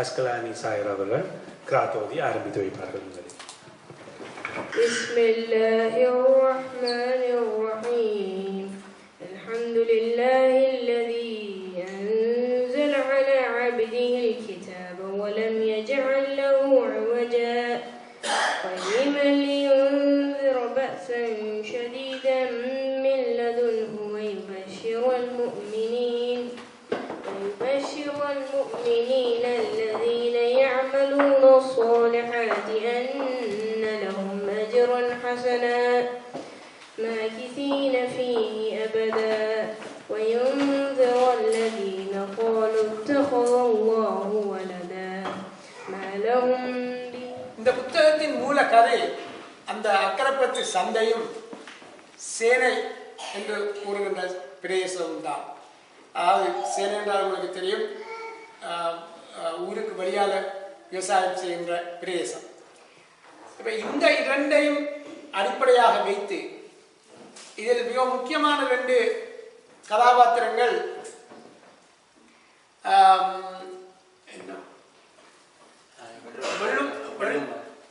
அஸ்கலானி சாயர் அவர்கள் கிராத்தோதி ஆரம்பித்து வைப்பார்கள். بسم الله الرحمن الرحيم الحمد لله الذي أنزل على عبده الكتاب ولم يجعل له عوجا قيما لينذر بأسا شديدا من لدنه ويبشر المؤمنين الذين يعملون الصالحات أن لهم أجرا حسنا ماكثين فيه أبدا وينذر الذين قالوا اتخذ الله ولدا ما لهم به. இந்த புத்தகத்தின் மூல கதை அந்த அக்கரப்பத்து சந்தையும் சேனை என்று கூறுகின்ற பிரதேசம் தான். அதாவது சேனை என்றால் உங்களுக்கு தெரியும், ஊருக்கு வழியாக விவசாயம் செய்கின்ற பிரதேசம். இப்போ இந்த இரண்டையும் அடிப்படையாக வைத்து இதில் மிக முக்கியமான 2 கதாபாத்திரங்கள்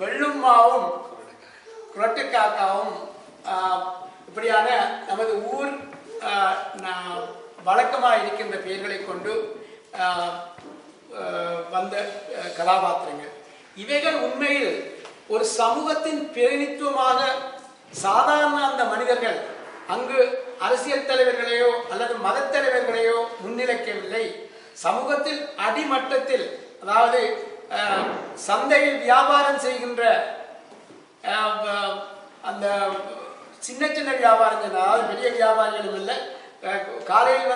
வெள்ளும்மாவும் குரட்டுக்காக்காவும் இப்படியான நமது ஊர் வழக்கமாக இருக்கின்ற பெயர்களை கொண்டு வந்த கதாபாத்திரங்கள். இவைகள் உண்மையில் ஒரு சமூகத்தின் பிரதிநிதித்துவமாக சாதாரண அந்த மனிதர்கள் அங்கு அரசியல் தலைவர்களையோ அல்லது மத தலைவர்களையோ முன்னிலைக்கவில்லை. சமூகத்தில் அடிமட்டத்தில், அதாவது சந்தையில் வியாபாரம் செய்கின்ற அந்த சின்ன சின்ன வியாபாரங்கள், அதாவது பெரிய வியாபாரிகளும் இல்லை, காலையில்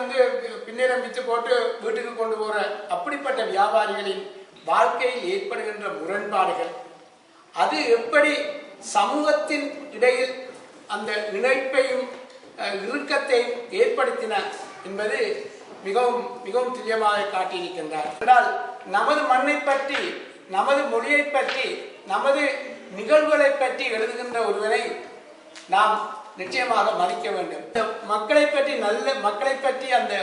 பின்னேரம் விற்று போட்டு வீட்டுக்கு கொண்டு போகிற அப்படிப்பட்ட வியாபாரிகளின் வாழ்க்கையில் ஏற்படுகின்ற முரண்பாடுகள், அது எப்படி சமூகத்தின் இடையில் அந்த இணைப்பையும் இறுக்கத்தையும் ஏற்படுத்தின என்பது மிகவும் மிகவும் துல்லியமாக காட்டியிருக்கின்றார். என்றால் நமது மண்ணை பற்றி, நமது மொழியை பற்றி, நமது நிகழ்வுகளை பற்றி எழுதுகின்ற ஒருவரை நாம் நிச்சயமாக மதிக்க வேண்டும். மக்களை பற்றி, நல்ல மக்களை பற்றி, அந்த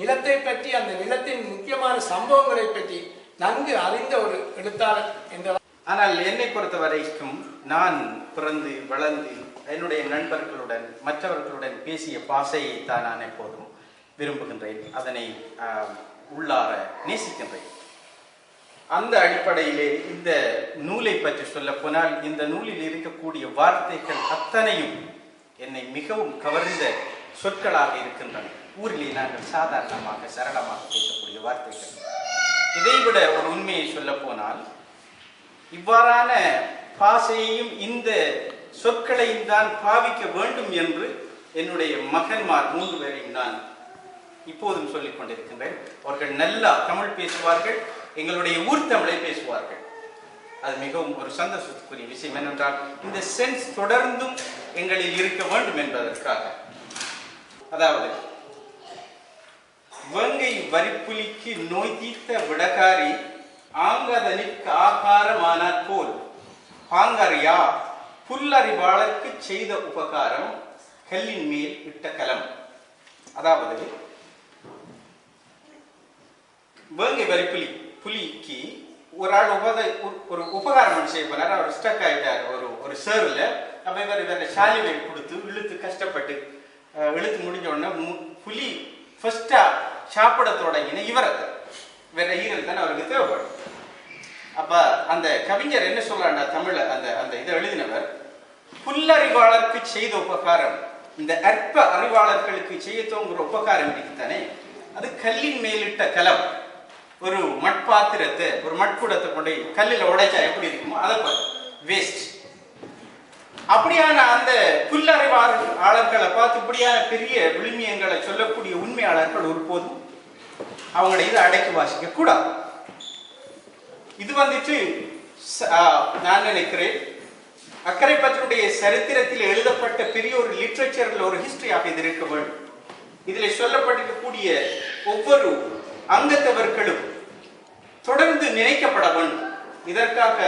நிலத்தை பற்றி, அந்த நிலத்தின் முக்கியமான சம்பவங்களை பற்றி நன்கு அறிந்த ஒரு எழுத்தாளர் என்ற. ஆனால் என்னை பொறுத்த வரைக்கும் நான் பிறந்து வளர்ந்து என்னுடைய நண்பர்களுடன் மற்றவர்களுடன் பேசிய பாஷையை தான் நான் எப்போதும் விரும்புகின்றேன், அதனை உள்ளார நேசிக்கின்றேன். அந்த அடிப்படையிலே இந்த நூலை பற்றி சொல்ல போனால், இந்த நூலில் இருக்கக்கூடிய வார்த்தைகள் அத்தனையும் என்னை மிகவும் கவர்ந்த சொற்களாக இருக்கின்றன. ஊரிலே நாங்கள் சாதாரணமாக சரளமாக பேசக்கூடிய வார்த்தைகள். இதைவிட ஒரு உண்மையை சொல்ல போனால், இவ்வாறான பாசையையும் இந்த சொற்களையும் தான் பாவிக்க வேண்டும் என்று என்னுடைய மகன்மார் 3 பேரையும் நான் இப்போதும் சொல்லிக் கொண்டிருக்கின்றேன். அவர்கள் நல்லா தமிழ் பேசுவார்கள், எங்களுடைய ஊர் தமிழை பேசுவார்கள். அது மிகவும் ஒரு சந்தோஷத்துக்குரிய விஷயம். என்னென்றால் இந்த சென்ஸ் தொடர்ந்தும் எங்களில் இருக்க வேண்டும் என்பதற்காக. அதாவது, வேங்கை வரிப்புலிக்கு நோய் தீர்த்த விடகாரி ஆங்கதனிற்கு ஆகாரமானாற் போல் பாங்கறியா புல்லறிவாளருக்கு செய்த உபகாரம் கல்லின் மேல் இட்ட கலம். அதாவது, வேங்கை வரிப்புலிக்கு ஒரு ஆள் ஒரு உபகாரம் செய்ய போனார். அவர் ஸ்டக் ஆயிட்டார் ஒரு சேருல. அப்ப இவர் சாலிவை கொடுத்து இழுத்து கஷ்டப்பட்டு இழுத்து முடிஞ்ச உடனே புலி ஃபர்ஸ்டா சாப்பிட தொடங்கின இவரை வேற ஈரல் தானே அவருக்கு தேவைப்படும். அப்ப அந்த கவிஞர் என்ன சொல்றாண்டா, தமிழ்ல அந்த இதை எழுதினவர், புல்லறிவாளருக்கு செய்த உபகாரம், இந்த அற்ப அறிவாளர்களுக்கு செய்ய தோங்குற உபகாரம் இருக்குத்தானே, அது கல்லின் மேலிட்ட கலம். ஒரு மட்பாத்திரத்தை, ஒரு மட்குடத்தை கொண்டு கல்லில் உடைச்சா எப்படி இருக்குமோ அதை வேஸ்ட். அப்படியான அந்த புல்லறிவாளர்களை பார்த்து இப்படியான பெரிய விழுமியங்களை சொல்லக்கூடிய உண்மையாளர்கள் ஒருபோதும் அவங்களோட இதை அடக்கி வாசிக்க கூடாது. இது நான் நினைக்கிறேன் அக்கரைப்பற்றினுடைய சரித்திரத்தில் எழுதப்பட்ட பெரிய ஒரு லிட்ரேச்சர்ல ஒரு ஹிஸ்டரியாக இது இருக்க வேண்டும். இதில் சொல்லப்பட்டிருக்கக்கூடிய ஒவ்வொரு அங்கத்தவர்களும் தொடர்ந்து நினைக்கப்பட வேண்டும். இதற்காக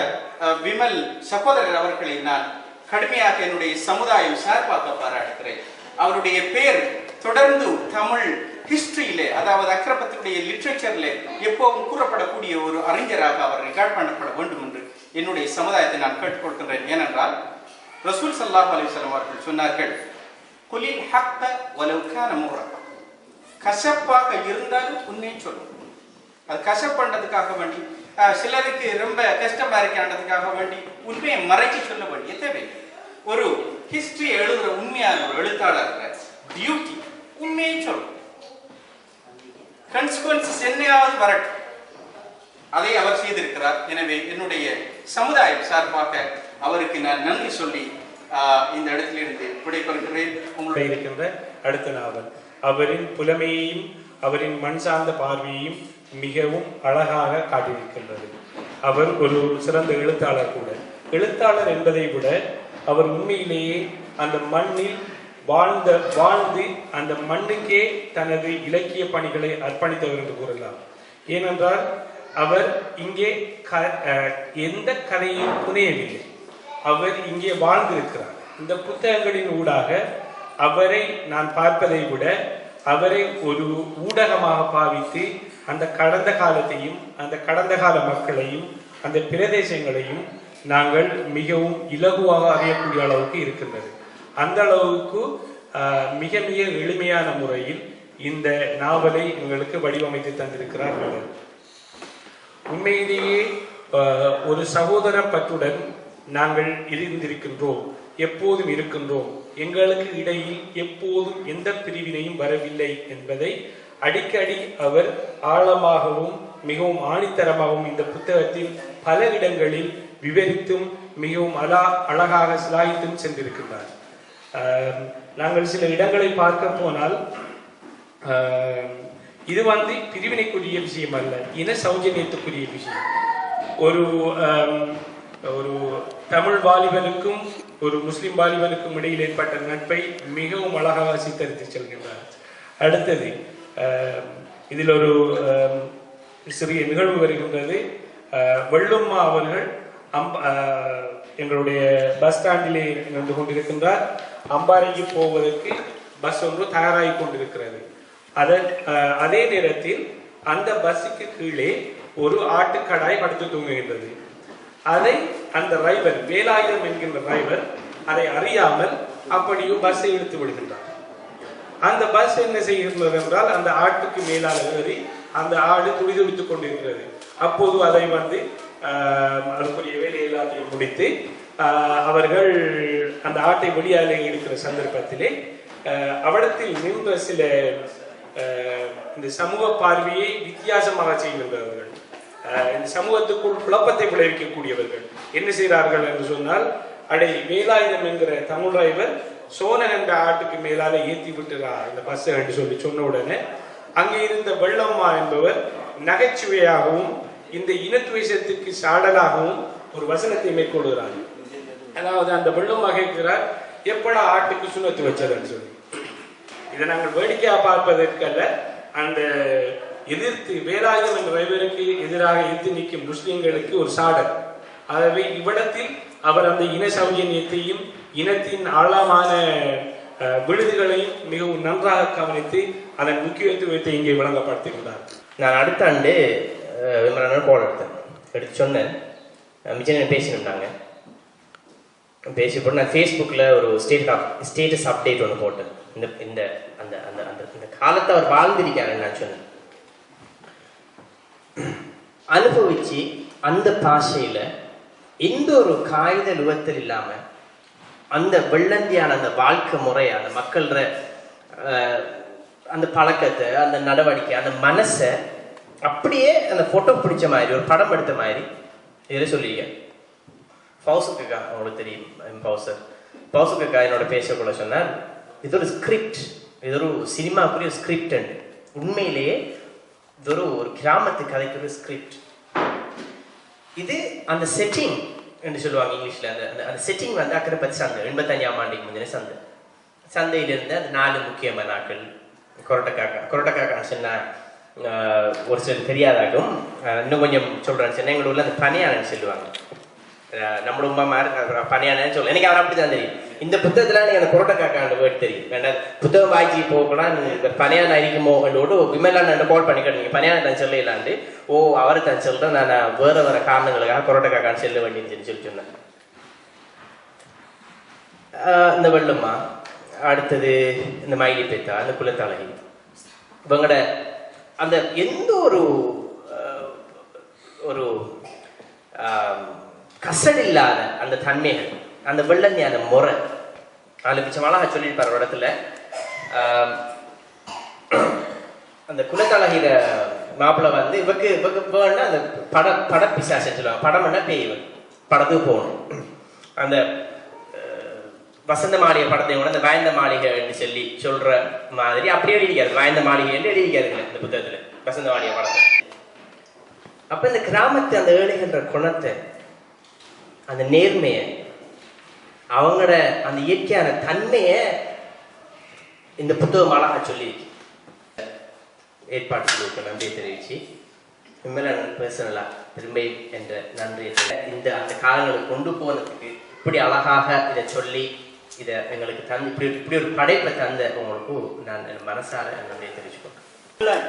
விமல் சகோதரர் அவர்களை நான் கடுமையாக என்னுடைய சமுதாயம் சார்பாக பாராட்டுகிறேன். அவருடைய பெயர் தொடர்ந்து தமிழ் ஹிஸ்டரியிலே, அதாவது அக்ரபத்தினுடைய லிட்ரேச்சர்ல எப்போவும் கூறப்படக்கூடிய ஒரு அறிஞராக அவர் ரெக்கார்ட் பண்ணப்பட வேண்டும் என்று என்னுடைய சமுதாயத்தை நான் கேட்டுக்கொள்கின்றேன். ஏனென்றால் ரசூல் ஸல்லல்லாஹு அலைஹி வஸல்லம் அவர்கள் சொன்னார்கள், குலில் ஹக்க வலவ் கான முர்ரா, கசப்பாக இருந்தாலும் உண்மையை சொல்லும். அது கசப் பண்றதுக்காக வேண்டி, சிலருக்கு ரொம்ப கஷ்டமா இருக்கான்றதுக்காக வேண்டி உண்மையை மறைச்சி சொல்ல வேண்டிய தேவை. ஒரு ஹிஸ்டரி எழுதுற உண்மையான ஒரு எழுத்தாளர் டியூட்டி உண்மையை சொல்லும். கான்சிக்வன்சஸ் என்னையாவது வரட்டும், அதை அவர் செய்திருக்கிறார். எனவே என்னுடைய சமுதாயம் சார்பாக அவருக்கு நான் நன்றி சொல்லி இந்த இடத்திலிருந்து விடைபெறுகிறேன். உங்களுடைய இருக்கின்ற அடுத்த நாவல் அவரின் புலமையையும் அவரின் மண் சார்ந்த பார்வையையும் மிகவும் அழகாக காட்டியிருக்கின்றது. அவர் ஒரு சிறந்த எழுத்தாளர் கூட. எழுத்தாளர் என்பதை விட அவர் உண்மையிலேயே அந்த மண்ணில் வாழ்ந்து அந்த மண்ணுக்கே தனது இலக்கிய பணிகளை அர்ப்பணித்தவர் என்று கூறலாம். ஏனென்றால் அவர் இங்கே எந்த கதையும் புனையவில்லை. அவர் இங்கே வாழ்ந்திருக்கிறார். இந்த புத்தகங்களின் ஊடாக அவரை நான் பார்ப்பதை விட அவரை ஒரு ஊடகமாக பாவித்து அந்த கடந்த காலத்தையும் அந்த கடந்த கால மக்களையும் அந்த பிரதேசங்களையும் நாங்கள் மிகவும் இலகுவாக அறியக்கூடிய அளவுக்கு இருக்கின்றது. அந்த அளவுக்கு மிக மிக எளிமையான முறையில் இந்த நாவலை எங்களுக்கு வடிவமைத்து தந்திருக்கிறார். உண்மையிலேயே ஒரு சகோதர பற்றுடன் நாங்கள் இருந்திருக்கின்றோம், எப்போதும் இருக்கின்றோம். எங்களுக்கு இடையில் எப்போதும் எந்த பிரிவினையும் வரவில்லை என்பதை அடிக்கடி அவர் ஆழமாகவும் மிகவும் ஆணித்தரமாகவும் இந்த புத்தகத்தில் பல இடங்களில் விவரித்தும் மிகவும் அழகாக சிலாயித்தும் சென்றிருக்கின்றார். நாங்கள் சில இடங்களை பார்க்க போனால் இது பிரிவினைக்குரிய விஷயம் அல்ல, இன சௌஜன்யத்துக்குரிய விஷயம். ஒரு தமிழ் வாலிபனுக்கும் ஒரு முஸ்லிம் வாலிபனுக்கும் இடையில் ஏற்பட்ட நட்பை மிகவும் அழகாக சித்தரித்து செல்கின்றார். அடுத்தது இதில் ஒரு சிறிய நிகழ்வு வருகின்றது. வெள்ளும்மா அவர்கள் எங்களுடைய பஸ் ஸ்டாண்டிலே நின்று கொண்டிருக்கின்றார். அம்பாறைக்கு போவதற்கு பஸ் ஒன்று தயாராகி கொண்டிருக்கிறது. அதே நேரத்தில் அந்த பஸ்ஸுக்கு கீழே ஒரு ஆட்டுக்கடாய் படுத்து தூங்குகின்றது. அதை அந்த டிரைவர், வேலாயுதம் என்கின்ற டிரைவர் அதை அறியாமல் அப்படியும் பஸ்ஸை இழுத்து விடுகின்றார். அந்த பஸ் என்ன செய்கின்றது என்றால் அந்த ஆட்டுக்கு மேலாக ஏறி அந்த ஆடு துடிதுடித்துக் கொண்டிருக்கிறது. அப்போது அதை அதுக்குரிய வேலை எல்லாத்தையும் முடித்து அவர்கள் அந்த ஆட்டை வெளியாலே எடுக்கிற சந்தர்ப்பத்திலே அவடத்தில் நின்ற சில இந்த சமூக பார்வையை வித்தியாசமாக செய்கின்றவர்கள், இந்த சமூகத்துக்குள் குழப்பத்தை விளைவிக்கக்கூடியவர்கள் என்ன செய்கிறார்கள் என்று சொன்னால், வேலாயுதம் என்கிற தமிழ் டிரைவர் சோனன் என்ற ஆட்டுக்கு மேலால ஏற்றி விட்டுறா இந்த பஸ் என்று சொல்லி சொன்ன உடனே அங்கே இருந்த வெள்ளம்மா என்பவர் நகைச்சுவையாகவும் இந்த இனத்துவேஷத்துக்கு சாடலாகவும் ஒரு வசனத்தை மேற்கொள்கிறார். அதாவது அந்த வெள்ளம்மா கேட்கிறார், எப்படா ஆட்டுக்கு சுண்ணத்து வச்சதுன்னு சொல்லி. இதை நாங்கள் வேடிக்கையாக பார்ப்பதற்கல்ல, அந்த எதிர்த்து வேலாயுதம் என்ற டிரைவருக்கு எதிராக எதிர்த்து நிற்கும் முஸ்லிம்களுக்கு ஒரு சாடல். ஆகவே இவ்விடத்தில் அவர் அந்த இன சௌஜன்யத்தையும் இனத்தின் ஆழமான விழுதுகளையும் மிகவும் நன்றாக கவனித்து அதன் முக்கியத்துவத்தை இங்கே விளங்கப்படுத்துகிறார். நான் அடுத்த ஆண்டு விமரன் போட எடுத்து சொன்னேன். மிச்சன் பேசினாங்க. பேசி போட்டு நான் ஃபேஸ்புக்கில் ஒரு ஸ்டேட்டஸ் அப்டேட் ஒன்று போட்டேன். இந்த இந்த அந்த அந்த அந்த இந்த காலத்தை அவர் வாழ்ந்திருக்காருன்னு நான் சொன்னேன். அனுபவிச்சு அந்த பாஷையில் எந்த ஒரு காகித லுவத்தில் இல்லாமல் அந்த வெள்ளந்தியான அந்த வாழ்க்கை முறை, அந்த மக்கள அந்த பழக்கத்தை, அந்த நடவடிக்கை, அந்த மனசை அப்படியே அந்த ஃபோட்டோ பிடிச்ச மாதிரி ஒரு படம் எடுத்த மாதிரி இதில் சொல்லியிருக்கேன். பவுசுக்கா அவங்களுக்கு தெரியும். பவுசுக்கா என்னோட பேசக்குள்ள சொன்னார், இது ஒரு ஸ்கிரிப்ட், இது ஒரு சினிமாக்குரிய ஸ்கிரிப்ட். உண்மையிலேயே இது ஒரு கிராமத்து கதைக்கு ஒரு ஸ்கிரிப்ட். இது அந்த செட்டிங் என்று சொல்லுவாங்க இங்கிலீஷில். அந்த செட்டிங் அக்கரைப்பத்தி சந்தை 85ஆம் ஆண்டுக்கு முந்தின சந்தையிலிருந்து அந்த 4 முக்கியமான நாட்கள். கொரட்டக்காக்கான்னு சொன்னால் ஒரு சில தெரியாதாக்கும், இன்னும் கொஞ்சம் சொல்கிறேன்னு சொன்னால் எங்களோட ஊரில் அந்த பனியானன்னு சொல்லுவாங்க. நம்மளோட உமா மாதிரி பனியானன்னு சொல்லுவோம். எனக்கு அவர் அப்படி தான் தெரியும். இந்த புத்தகத்துல நீங்க அந்த புரோட்ட காக்காண்டு வேர்டு தெரியும் வேண்டாம் புத்தகம் வாங்கி போகலாம் இந்த பனையான அரிக்குமோ என்னோட விமலான் கால் பண்ணிக்கிட்டு நீங்க பனையான தான் சொல்லலாண்டு ஓ அவரை தான் சொல்றேன் நான் வேற வேற காரணங்களுக்காக புரோட்ட காக்கான்னு செல்ல வேண்டியதுன்னு சொல்லி சொன்னேன். இந்த வெள்ளம்மா, அடுத்தது இந்த மயிலி பேத்தா, அந்த குலத்தழகி, இவங்களோட அந்த எந்த ஒரு ஒரு கசடில்லாத அந்த தன்மைகள், அந்த வெள்ளஞ்ஞான முறை, அதில் மிச்சம் அழகா சொல்லியிருப்பார் ஒரு இடத்துல. அந்த குலத்தழகிற மாப்பிள்ளை வந்து இவக்கு வேணா அந்த படப்பிசாசன்னு சொல்லுவாங்க. படம்னா பேய், படத்துக்கு போகணும். அந்த வசந்த மாளிகை படத்தை விட அந்த வாய்ந்த மாளிகைன்னு சொல்லி சொல்ற மாதிரி அப்படியே எழுதிக்காரு. வாய்ந்த மாளிகைன்னு எழுதிக்காருங்க இந்த புத்தகத்துல வசந்த மாளிகை படத்தை. அப்ப இந்த கிராமத்து அந்த ஏழைகின்ற குணத்தை, அந்த நேர்மையை, அவங்களோட அந்த இயற்கையான தன்மையை இந்த புத்தகம் அழகா சொல்லி ஏற்பாடு செய்திருக்க நன்றியை தெரிவிச்சு விமலன் பர்சனலா திரும்ப என்ற நன்றியை இந்த அந்த காலங்களுக்கு கொண்டு போனதுக்கு இப்படி அழகாக இதை சொல்லி இதை எங்களுக்கு தந்து இப்படி ஒரு படைப்பை தந்த உங்களுக்கு நான் மனசார நன்றியை தெரிவிச்சுக்கொண்டேன்.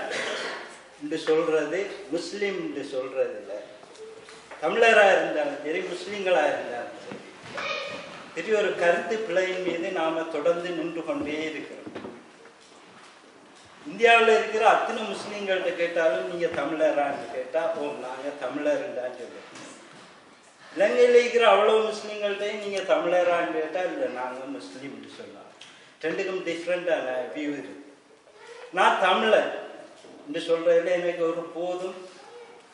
என்று சொல்றது முஸ்லீம் என்று சொல்றது இல்லை. தமிழராக இருந்தாலும் சரி, முஸ்லீம்களாக இருந்தாலும் சரி, பெரிய ஒரு கருத்து பிழையின் மீது நாம தொடர்ந்து நின்று கொண்டே இருக்கிறோம். இந்தியாவில் இருக்கிற அத்தனை முஸ்லீம்கள்ட்ட கேட்டாலும் நீங்க தமிழரான்னு கேட்டா ஓ நாங்க தமிழர்தான் சொல்லுவோம். இலங்கையில் இருக்கிற அவ்வளவு முஸ்லீம்கள்ட்டையும் நீங்க தமிழரான்னு கேட்டா இல்லை நாங்க முஸ்லீம்னு சொல்லலாம். ரெண்டுக்கும் டிஃப்ரெண்டான வியூ இருக்கு. நான் தமிழர் என்று சொல்றதுல எனக்கு ஒரு போதும்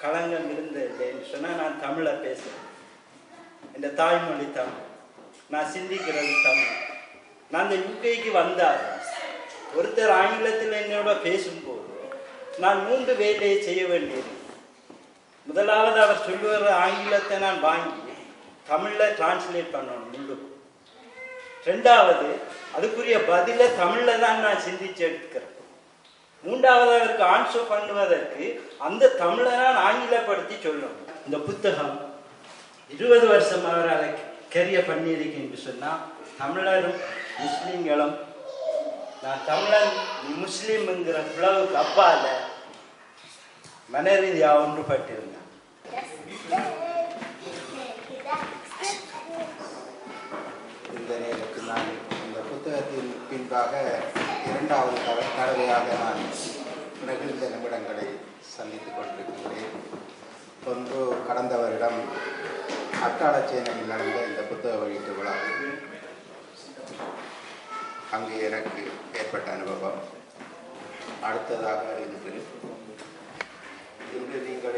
களங்கம் இருந்ததில்லைன்னு சொன்னா நான் தமிழை பேசுறேன். என் தாய்மொழி தமிழ், நான் சிந்திக்கிறது தமிழ். நான் இந்த யூகேக்கு வந்தால் ஒருத்தர் ஆங்கிலத்தில் என்னோட பேசும்போது நான் 3 வேலையை செய்ய வேண்டியது. முதலாவது அவர் சொல்லுகிற ஆங்கிலத்தை நான் வாங்கி தமிழில் டிரான்ஸ்லேட் பண்ணணும் முழு. ரெண்டாவது அதுக்குரிய பதிலை தமிழில் தான் நான் சிந்திச்சு எடுக்கிறேன். மூன்றாவது அவருக்கு ஆன்சர் பண்ணுவதற்கு அந்த தமிழை நான் ஆங்கிலப்படுத்தி சொல்லணும். இந்த புத்தகம் 20 வருஷம் அவரால் கரியர் பண்ணியிருக்கேன் என்று சொன்னால் தமிழரும் முஸ்லீம்களும் நான் தமிழன் முஸ்லீம்ங்கிற பிளவுக்கு அப்பால மனரீதியாக ஒன்றுபட்டிருந்தேன். இந்த நேரத்தில் நான் இந்த புத்தகத்தின் பின்பாக 2வது தடவையாக நான் நெகிழ்ந்த நிமிடங்களை சந்தித்துக் கொண்டிருக்கின்றேன். ஒன்று கடந்த வருடம் அட்டாளச்சேனையில் நடந்த இந்த புத்தக வெளியீட்டு விழாவில் அங்கு எனக்கு ஏற்பட்ட அனுபவம். அடுத்ததாக இன்று நீங்கள்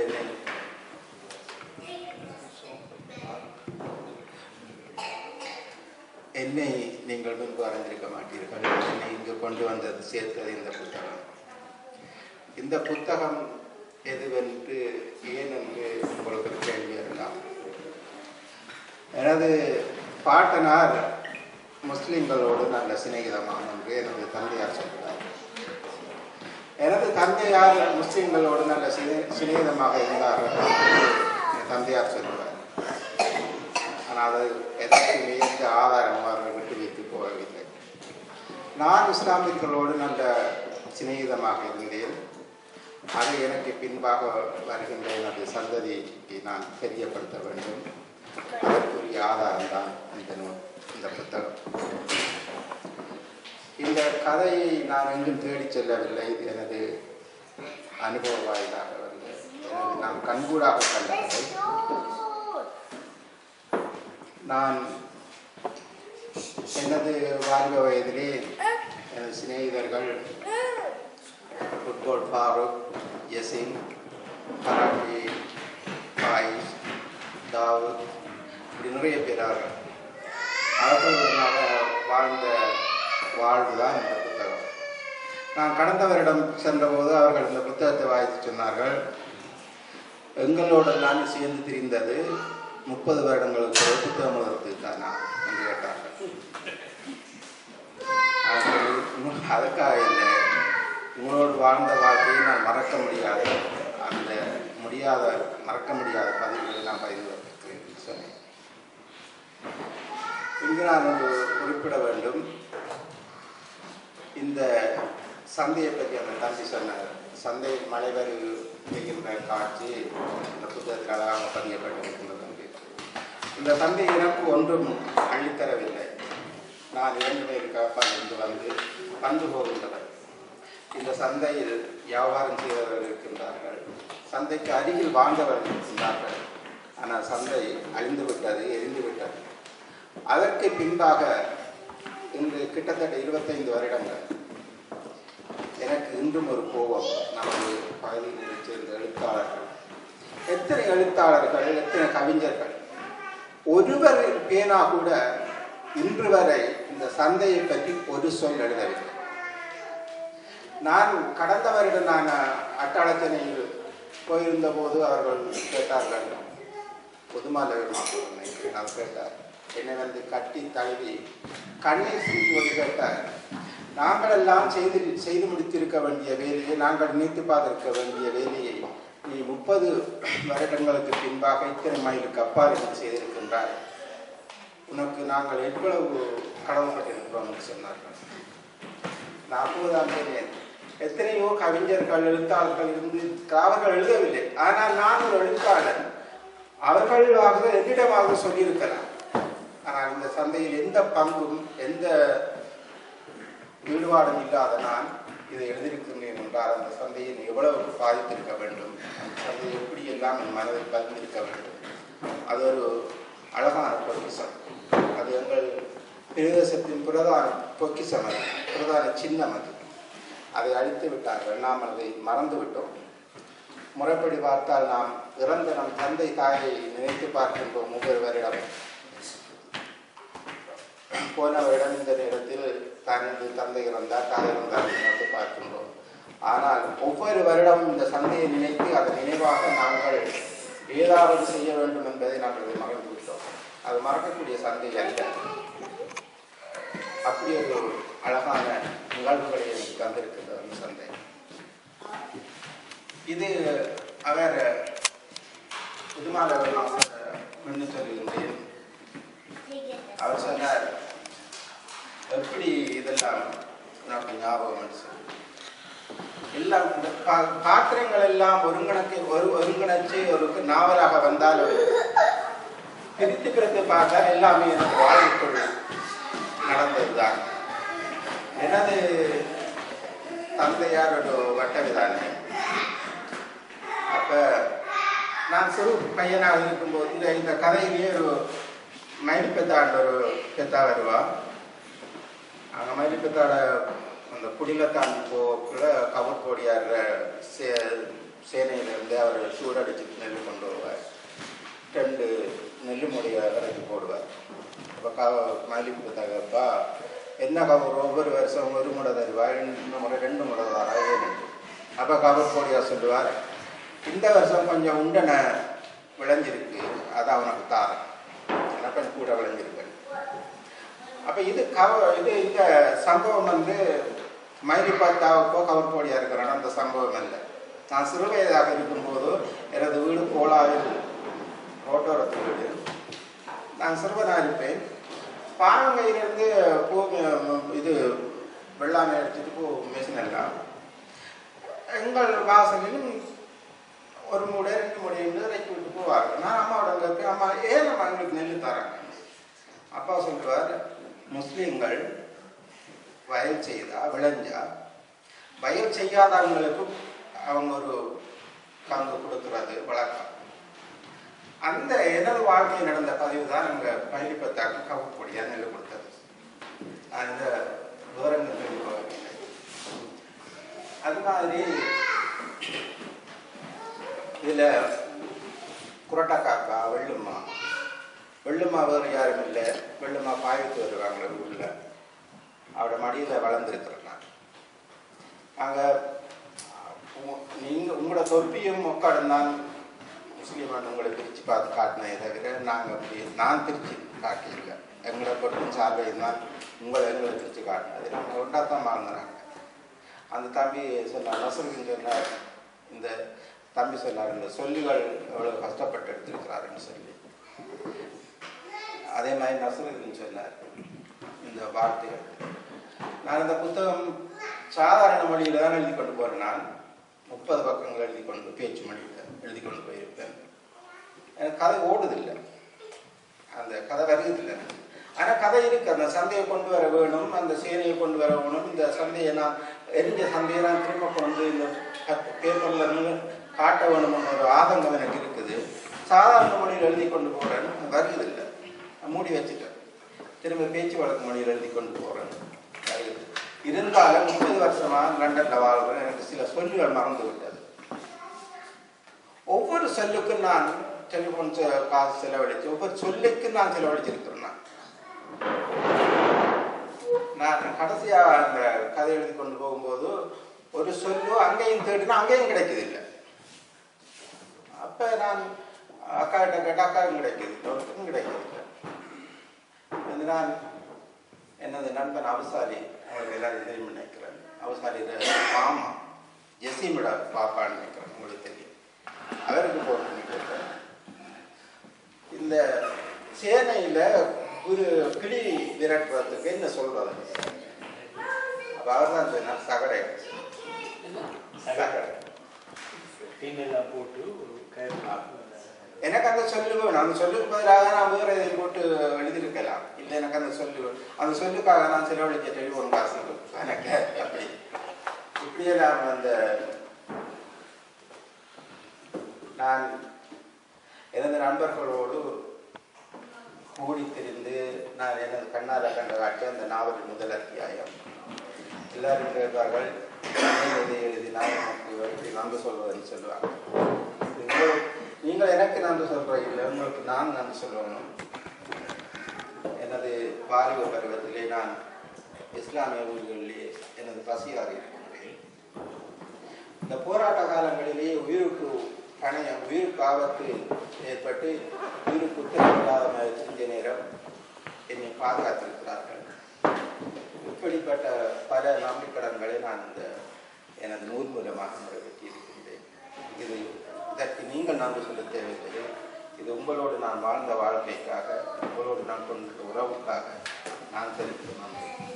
என்னை நீங்கள் முன்பு அறிந்திருக்க மாட்டீர்கள். என்னை இங்கு கொண்டு வந்தது சேர்த்தது இந்த புத்தகம். இந்த புத்தகம் எதுவென்று ஏனென்று உங்களுக்கு கேள்வி இருக்கலாம். எனது பாட்டனார் முஸ்லிம்களோடு நல்ல சிநேகிதமாம் என்று எனது தந்தையார் சொல்கிறார். எனது தந்தையார் முஸ்லிம்களோடு நல்ல சிநேகிதமாக இருந்தார்கள் என் தந்தையார் சொல்கிறார். ஆனால் அது எதற்கு எந்த ஆதாரமும் அவர்கள் விட்டு வைத்து போகவில்லை. நான் இஸ்லாமியர்களோடு நல்ல சிநேகிதமாக இருந்தேன். அதை எனக்கு பின்பாக வருகின்ற எனது சந்ததிக்கு நான் தெரியப்படுத்த வேண்டும். அதற்குரிய ஆதாரம் தான் இந்த புத்தகம். இந்த கதையை நான் எங்கும் தேடி செல்லவில்லை. இது எனது அனுபவ வாயிலாக வந்து நான் கண்கூடாக கண்ட கதை. நான் எனது வாலிப வயதிலே எனது சிநேகிதர்கள் ஃபுட்பால் ஃபாரூக், யசின், கராட்டி, பாயிஸ், தாவூத், இப்படி நிறைய பேராக அவர்களுடனாக வாழ்ந்த வாழ்வுதான் இந்த புத்தகம். நான் கடந்த வருடம் சென்றபோது அவர்கள் இந்த புத்தகத்தை வாசித்து சொன்னார்கள், எங்களோடு நான் சேர்ந்து திரிந்தது 30 வருடங்களுக்கு ஒரு புத்தகம் எழுதுறதுக்கு தானா என்று கேட்டார்கள். அதுக்காக இல்லை, உங்களோடு வாழ்ந்த வாழ்க்கையை நான் மறக்க முடியாத மறக்க முடியாத பதிவுகளை நான் பகிர்ந்து சொன்னேன். இங்கு நான் ஒன்று குறிப்பிட வேண்டும். இந்த சந்தையை பற்றி அந்த தம்பி சொன்னார். சந்தையில் மழை பெய்கின்ற காட்சி இந்த புத்தகத்தில் அழகாக பதியப்பட்டிருக்கின்றது. இந்த சந்தை எனக்கு ஒன்றும் அள்ளித்தரவில்லை. நான் 2 பேருக்காக இருந்து வந்து போகின்றவர். இந்த சந்தையில் வியாபாரம் செய்தவர்கள் இருக்கின்றார்கள், சந்தைக்கு அருகில் வாழ்ந்தவர்கள் இருக்கின்றார்கள். ஆனால் சந்தை அழிந்து விட்டது, எரிந்து விட்டது. அதற்கு பின்பாக இன்று கிட்டத்தட்ட 25 வருடங்கள் எனக்கு இன்றும் ஒரு கோபம். நமது பகுதியில் சேர்ந்த எழுத்தாளர்கள், எத்தனை எழுத்தாளர்கள், எத்தனை கவிஞர்கள், ஒருவர் பேனா கூட இன்று வரை இந்த சந்தையை பற்றி ஒரு சொல் எழுதவில்லை. நான் கடந்த வருடம் நான் அட்டாளச்சனையில் போயிருந்த போது அவர்கள் கேட்டார்கள், பொதுமாலை நான் கேட்டார், என்னை வந்து கட்டி தழுவி கண்ணீர் சிந்துவது கேட்டார். நாங்கள் எல்லாம் செய்து முடித்திருக்க வேண்டிய வேலையை, நாங்கள் நினைத்து பார்த்திருக்க வேண்டிய வேலையை நீ 30 வருடங்களுக்கு பின்பாக இத்தனை மைலுக்கு அப்பால் செய்திருக்கின்றார். உனக்கு நாங்கள் எவ்வளவு கடவுப்பட்டிருக்கிறோம் என்று சொன்னார்கள். நான் அப்போதுதான் சொன்னேன், எத்தனையோ கவிஞர்கள், எழுத்தாளர்கள் இருந்து அவர்கள் எழுதவில்லை. ஆனால் நான் ஒரு எழுத்தாளர், அவர்களாக என்னிடமாக சொல்லியிருக்கலாம். ஆனால் இந்த சந்தையில் எந்த பங்கும் எந்த ஈடுபாடும் இல்லாத நான் இதை எழுதியிருக்கின்றேன் என்றால் அந்த சந்தையை எவ்வளவு பாதித்திருக்க வேண்டும், அந்த சந்தையை எப்படி எல்லாம் என் மனதில் பதிந்திருக்க வேண்டும். அது ஒரு அழகான பொக்கிஷம். அது எங்கள் பிரதேசத்தின் பிரதான பொக்கிஷம், அது பிரதான சின்னம். அதை அழித்து விட்டார்கள், நாம் அதை மறந்து விட்டோம். முறைப்படி பார்த்தால் நாம் இறந்த நம் தந்தை தாயை நினைத்து பார்க்கின்றோம். ஒவ்வொரு வருடம் போன வருடம் இந்த நேரத்தில் தனது தந்தை இறந்தார், தாய் இறந்தார் என்று பார்க்கின்றோம். ஆனால் ஒவ்வொரு வருடமும் இந்த சந்தையை நினைத்து அதன் நினைவாக நாங்கள் ஏதாவது செய்ய வேண்டும் என்பதை நாங்கள் மறந்து விட்டோம். அது மறக்கக்கூடிய சந்தை அல்ல. அப்படி ஒரு அழகான நிகழ்வுகளை எனக்கு தந்திருக்கின்ற அந்த சந்தை. இது அவர் புதுமாலை முன்னு சொல்லுகின்றேன். அவர் சொன்னார், எப்படி இதெல்லாம் நமக்கு ஞாபகம் எல்லாம் பாத்திரங்கள் எல்லாம் ஒருங்கிணைச்சு ஒரு நாவலாக வந்தாலும் பிரித்து பார்த்தா எல்லாமே எனக்கு வாழ்வுக்குள் நடந்ததுதான். எனது தந்தையார் ஒரு வட்டவிதானே. அப்ப நான் சிறு பையனாக இருக்கும்போது இந்த கதையிலேயே ஒரு மயில் பெத்தாண்ட ஒரு பெத்தா வருவா. அங்கே மயில் பெத்தாட அந்த குடிலத்தான் போக்குள்ள கவர் கோடியார் சேனையிலிருந்து அவர் சூடடிச்சு நெல் கொண்டு வருவார். 2 நெல் முடிய விறகு போடுவார். அப்போ மயில் பெத்தாக்கப்பா என்ன கவர் ஒவ்வொரு வருஷம் 1 முறை தருவா, 2 முறை 2 முறை தாரா ஏன்னு. அப்போ கவர் கோடியார் சொல்லுவார், இந்த வருஷம் கொஞ்சம் உண்டனை விளைஞ்சிருக்கு, அது அவனுக்கு தாரன், எனக்கு கூட விளைஞ்சிருக்கு. அப்போ இது இந்த சம்பவம் வந்து மயிலிப்பாத்தாவுக்கோ கவர் கோடியாக இருக்கிறான அந்த சம்பவம் இல்லை. நான் சிறு வயதாக இருக்கும்போது எனது வீடு கோலாவில் ரோட்டோரத்து வீடு. நான் சிறுவனாக இருப்பேன். பானங்கையிலிருந்து பூ இது வெள்ளாமை அடிச்சுட்டு பூ மிஷின் எல்லாம் எங்கள் வாசலிலும் 1 மூடை 2 மூடைன்னு இறக்கி விட்டு போவார்கள். நான் அம்மாவோட கேட்பேன், அம்மா ஏன் நம்ம எங்களுக்கு நெல் தராங்க? அப்பா சொல்லுவார், முஸ்லீம்கள் வயல் செய்தா விளைஞ்சா வயல் செய்யாதவங்களுக்கு அவங்க ஒரு பங்கு கொடுக்குறது வழக்கம். அந்த எனது வாழ்க்கையில் நடந்த பதிவு தான் எங்கள் பள்ளிப்பத்தாக்கு கவக்கூடியா நெல் கொடுத்தது. அந்த விவரங்கள் தெரிவிக்கவில்லை. அது மாதிரி இதில் குரட்டக்காக்கா, வெள்ளுமா வேறு யாரும் இல்லை. வெள்ளுமா பாய்வித்து வருவாங்களே ஊரில், அவரோட மடியில் வளர்ந்துருக்குறேன். அங்கே நீங்கள் உங்களோட தொப்பியும் உட்காடும் தான் முஸ்லீமான உங்களை பிரித்து பார்த்து காட்டினே தவிர நாங்கள் அப்படி நான் பிரித்து காட்டியிருக்கேன். எங்களை பொருளும் சார்பையும் தான் எங்களை பிரித்து காட்டினது. நாங்கள் ஒன்றாத்தான் வாழ்ந்துறாங்க. அந்த தம்பி சொன்னார், நசருக்குன்னு சொன்னார், இந்த தம்பி சொன்னார், இந்த சொல்லிகள் எவ்வளோ கஷ்டப்பட்டு எடுத்திருக்கிறாருன்னு சொல்லி. அது அதே மாதிரி நசுருதீன் சொன்னார் இந்த வார்த்தைகள். நான் இந்த புத்தகம் சாதாரண மொழியில் தான் எழுதி கொண்டு போகிறேன். நான் 30 பக்கங்கள் எழுதி கொண்டு பேச்சு மொழியில் எழுதி கொண்டு போயிருப்பேன். எனக்கு கதை ஓடுதில்லை, அந்த கதை வருவதில்லை. ஆனால் கதை இருக்கு. அந்த சந்தையை கொண்டு வர வேணும், அந்த சேனையை கொண்டு வர வேணும். இந்த சந்தையை நான் எரிஞ்ச சந்தையை நான் திரும்ப கொண்டு இந்த பேப்பரில் காட்ட வேணும்னு ஒரு ஆதங்கம் எனக்கு இருக்குது. சாதாரண மொழியில் எழுதி கொண்டு போகிறேன், வருவதில்லை. மூடி வச்சுட்டேன். திரும்ப பேச்சு வழக்கு மொழியில் எழுதி கொண்டு போகிறேன், வருது. இருந்தாலும் 30 வருஷமாக லண்டனில் வாழ்கிறேன். எனக்கு சில சொல்லுகள் மறந்து விட்டது. ஒவ்வொரு சொல்லுக்கும் நான் டெலிஃபோன் காசு செலவழித்து, ஒவ்வொரு சொல்லுக்கும் நான் செலவழிச்சிருக்கிறேன். நான் கடைசியாக அந்த கதை எழுதி கொண்டு போகும்போது ஒரு சொல்லு அங்கேயும் தேடினா அங்கேயும் கிடைக்குது இல்லை. அப்போ நான் அக்கா கிட்ட கேட்டால் அக்காவும் கிடைக்குது, ஒருத்தரும் கிடைக்குது இல்லை. வந்து நான் எனது நண்பன் அவசாரி, அவங்களுக்கு எல்லாரும் தெரியும் நினைக்கிறேன். அவசாரியோட மாமா ஜெசிமிட பாப்பான்னு நினைக்கிறேன், உங்களுக்கு தெரியும். அவருக்கு போகணும்னு நினைக்கிறேன். இந்த சேனையில் ஒரு கிளி விரட்டுறதுக்கு என்ன சொல்றது? அப்போ அவர் தான் சொன்னார் சகடை. எனக்கு அந்த சொல்லு வேணும். அந்த சொல்லுக்கு பதிலாக நான் வேற எதையும் போட்டு எழுதியிருக்கலாம். இல்லை, எனக்கு அந்த சொல்லு வேணும். அந்த சொல்லுக்காக நான் செலவழிக்க டெலிஃபோன் காசு எனக்கு அப்படி இப்படியெல்லாம் அந்த நான் எனது நண்பர்களோடு கூடி தெரிந்து நான் எனது கண்ணால் கண்ட காட்டி அந்த நாவலின் முதல் அத்தியாயம். எல்லாரும் கேட்பார்கள், இதை எழுதினால் நமக்கு எப்படி நன்றி சொல்வதுன்னு சொல்லுவாங்க. நீங்கள் எனக்கு நன்றி சொல்கிறீங்க, உங்களுக்கு நான் நன்றி சொல்லணும். எனது வாலிப பருவத்திலே நான் இஸ்லாமிய ஊர்களிலே எனது பசியார் இருக்கின்றேன். இந்த போராட்ட காலங்களிலே உயிருக்கு பணையம், உயிருக்கு ஆபத்து ஏற்பட்டு உயிருக்கு உத்தரவில்லாத செஞ்ச நேரம் என்னை பாதுகாத்திருக்கிறார்கள். இப்படிப்பட்ட பல நம்பிக்கடன்களை நான் இந்த எனது நூல் மூலமாக நிறைவேற்றியிருக்கின்றேன். இதற்கு நீங்கள் நன்றி சொல்ல தேவையில்லை. இது உங்களோடு நான் வாழ்ந்த வாழ்க்கைக்காக, உங்களோடு நான் கொண்ட உறவுக்காக நான் தெரிவிக்கிறேன்.